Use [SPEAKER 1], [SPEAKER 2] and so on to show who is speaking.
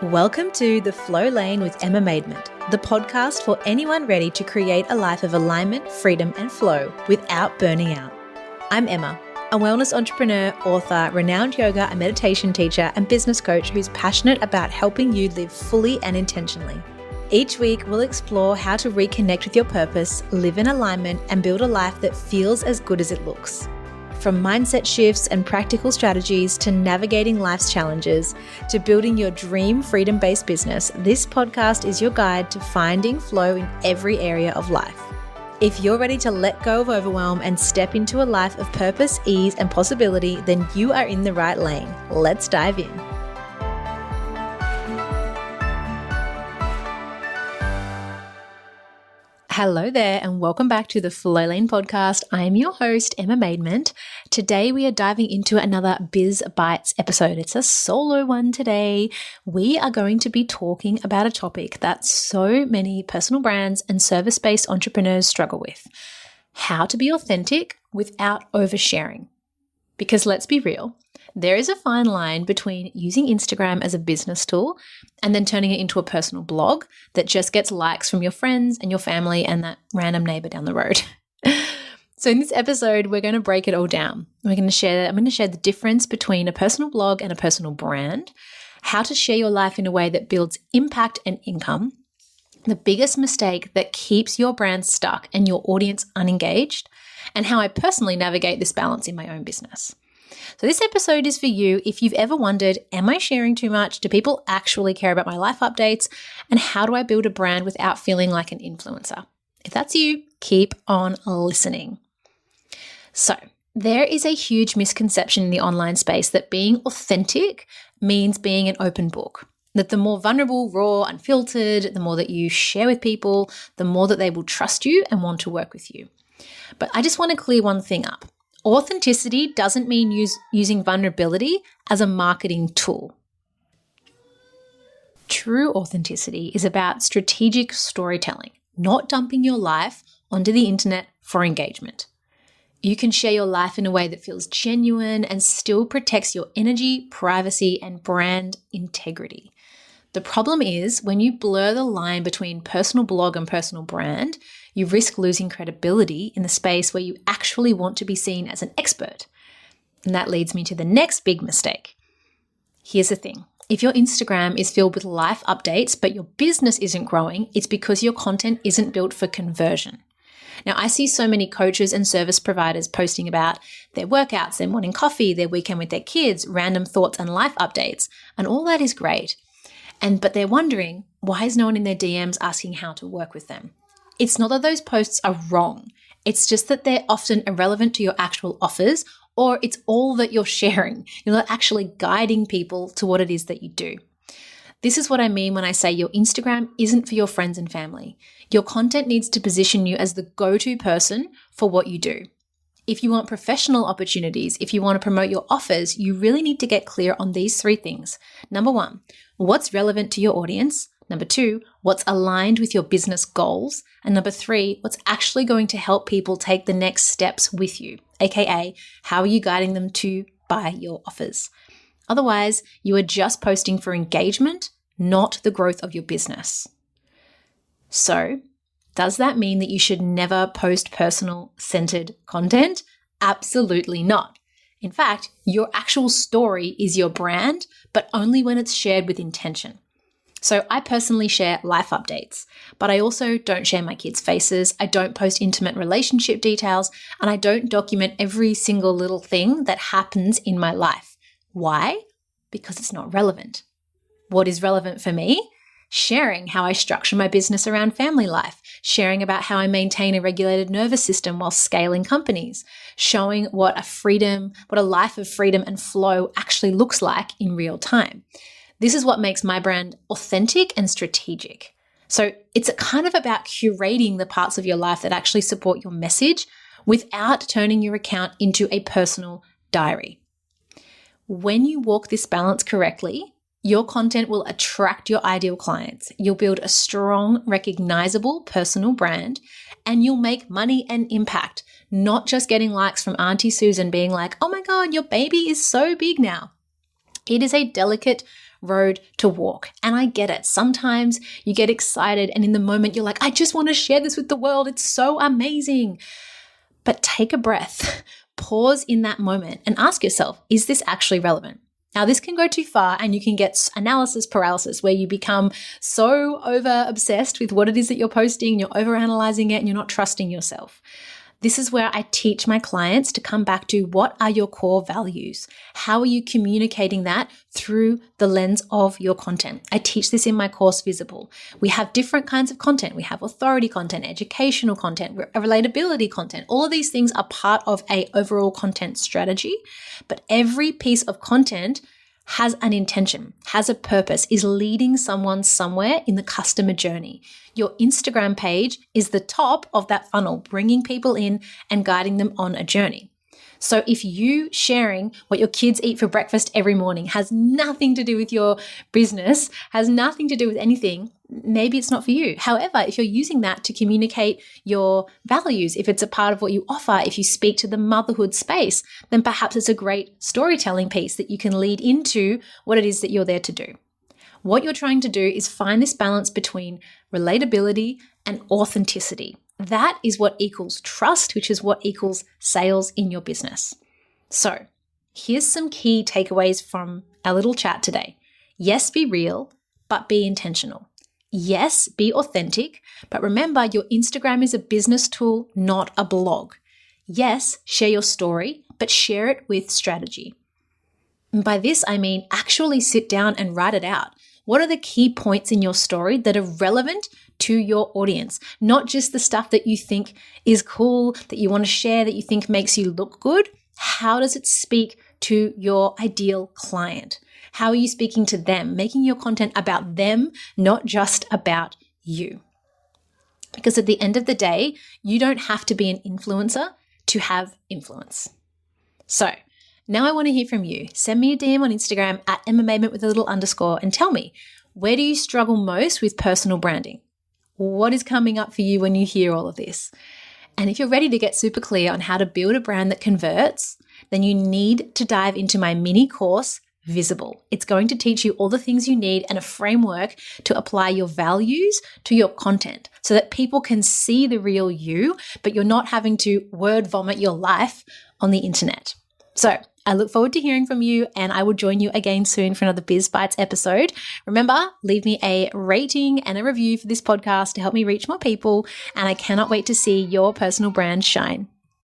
[SPEAKER 1] Welcome to The Flow Lane with Emma Maidment, the podcast for anyone ready to create a life of alignment, freedom, and flow without burning out. I'm Emma, a wellness entrepreneur, author, renowned yoga and meditation teacher, and business coach who's passionate about helping you live fully and intentionally. Each week, we'll explore how to reconnect with your purpose, live in alignment, and build a life that feels as good as it looks. From mindset shifts and practical strategies to navigating life's challenges to building your dream freedom-based business, this podcast is your guide to finding flow in every area of life. If you're ready to let go of overwhelm and step into a life of purpose, ease, and possibility, then you are in the right lane. Let's dive in. Hello there and welcome back to the Flow Lane podcast. I am your host, Emma Maidment. Today we are diving into another Biz Bites episode. It's a solo one today. We are going to be talking about a topic that so many personal brands and service-based entrepreneurs struggle with: how to be authentic without oversharing. Because let's be real, there is a fine line between using Instagram as a business tool and then turning it into a personal blog that just gets likes from your friends and your family and that random neighbor down the road. So in this episode, we're going to break it all down. I'm going to share the difference between a personal blog and a personal brand, how to share your life in a way that builds impact and income, the biggest mistake that keeps your brand stuck and your audience unengaged, and how I personally navigate this balance in my own business. So this episode is for you if you've ever wondered, am I sharing too much? Do people actually care about my life updates? And how do I build a brand without feeling like an influencer? If that's you, keep on listening. So there is a huge misconception in the online space that being authentic means being an open book. That the more vulnerable, raw, unfiltered, the more that you share with people, the more that they will trust you and want to work with you. But I just want to clear one thing up. Authenticity doesn't mean using vulnerability as a marketing tool. True authenticity is about strategic storytelling, not dumping your life onto the internet for engagement. You can share your life in a way that feels genuine and still protects your energy, privacy, and brand integrity. The problem is when you blur the line between personal blog and personal brand, you risk losing credibility in the space where you actually want to be seen as an expert. And that leads me to the next big mistake. Here's the thing. If your Instagram is filled with life updates, but your business isn't growing, it's because your content isn't built for conversion. Now, I see so many coaches and service providers posting about their workouts, their morning coffee, their weekend with their kids, random thoughts and life updates, and all that is great. But they're wondering, why is no one in their DMs asking how to work with them? It's not that those posts are wrong. It's just that they're often irrelevant to your actual offers, or it's all that you're sharing. You're not actually guiding people to what it is that you do. This is what I mean when I say your Instagram isn't for your friends and family. Your content needs to position you as the go-to person for what you do. If you want professional opportunities, if you want to promote your offers, you really need to get clear on these three things. Number one, what's relevant to your audience? Number two, what's aligned with your business goals? And number three, what's actually going to help people take the next steps with you? AKA, how are you guiding them to buy your offers? Otherwise, you are just posting for engagement, not the growth of your business. So, does that mean that you should never post personal-centered content? Absolutely not. In fact, your actual story is your brand, but only when it's shared with intention. So I personally share life updates, but I also don't share my kids' faces, I don't post intimate relationship details, and I don't document every single little thing that happens in my life. Why? Because it's not relevant. What is relevant for me? Sharing how I structure my business around family life, sharing about how I maintain a regulated nervous system while scaling companies, showing what a life of freedom and flow actually looks like in real time. This is what makes my brand authentic and strategic. So it's kind of about curating the parts of your life that actually support your message without turning your account into a personal diary. When you walk this balance correctly, your content will attract your ideal clients. You'll build a strong, recognizable personal brand, and you'll make money and impact, not just getting likes from Auntie Susan being like, oh my God, your baby is so big now. It is a delicate road to walk. And I get it. Sometimes you get excited and in the moment you're like, I just want to share this with the world. It's so amazing. But take a breath, pause in that moment and ask yourself, is this actually relevant? Now, this can go too far and you can get analysis paralysis where you become so over obsessed with what it is that you're posting, you're overanalyzing it and you're not trusting yourself. This is where I teach my clients to come back to what are your core values? How are you communicating that through the lens of your content? I teach this in my course, Visible. We have different kinds of content. We have authority content, educational content, relatability content. All of these things are part of an overall content strategy, but every piece of content has an intention, has a purpose, is leading someone somewhere in the customer journey. Your Instagram page is the top of that funnel, bringing people in and guiding them on a journey. So if you sharing what your kids eat for breakfast every morning has nothing to do with your business, has nothing to do with anything, maybe it's not for you. However, if you're using that to communicate your values, if it's a part of what you offer, if you speak to the motherhood space, then perhaps it's a great storytelling piece that you can lead into what it is that you're there to do. What you're trying to do is find this balance between relatability and authenticity. That is what equals trust, which is what equals sales in your business. So here's some key takeaways from our little chat today. Yes, be real, but be intentional. Yes, be authentic, but remember your Instagram is a business tool, not a blog. Yes, share your story, but share it with strategy. And by this, I mean actually sit down and write it out. What are the key points in your story that are relevant to your audience? Not just the stuff that you think is cool, that you want to share, that you think makes you look good. How does it speak to your ideal client? How are you speaking to them? Making your content about them, not just about you. Because at the end of the day, you don't have to be an influencer to have influence. So now I want to hear from you. Send me a DM on Instagram at Emma Maidment with a little underscore and tell me, where do you struggle most with personal branding? What is coming up for you when you hear all of this? And if you're ready to get super clear on how to build a brand that converts, then you need to dive into my mini course, Visible. It's going to teach you all the things you need and a framework to apply your values to your content so that people can see the real you, but you're not having to word vomit your life on the internet. So I look forward to hearing from you and I will join you again soon for another Biz Bites episode. Remember, leave me a rating and a review for this podcast to help me reach more people, and I cannot wait to see your personal brand shine.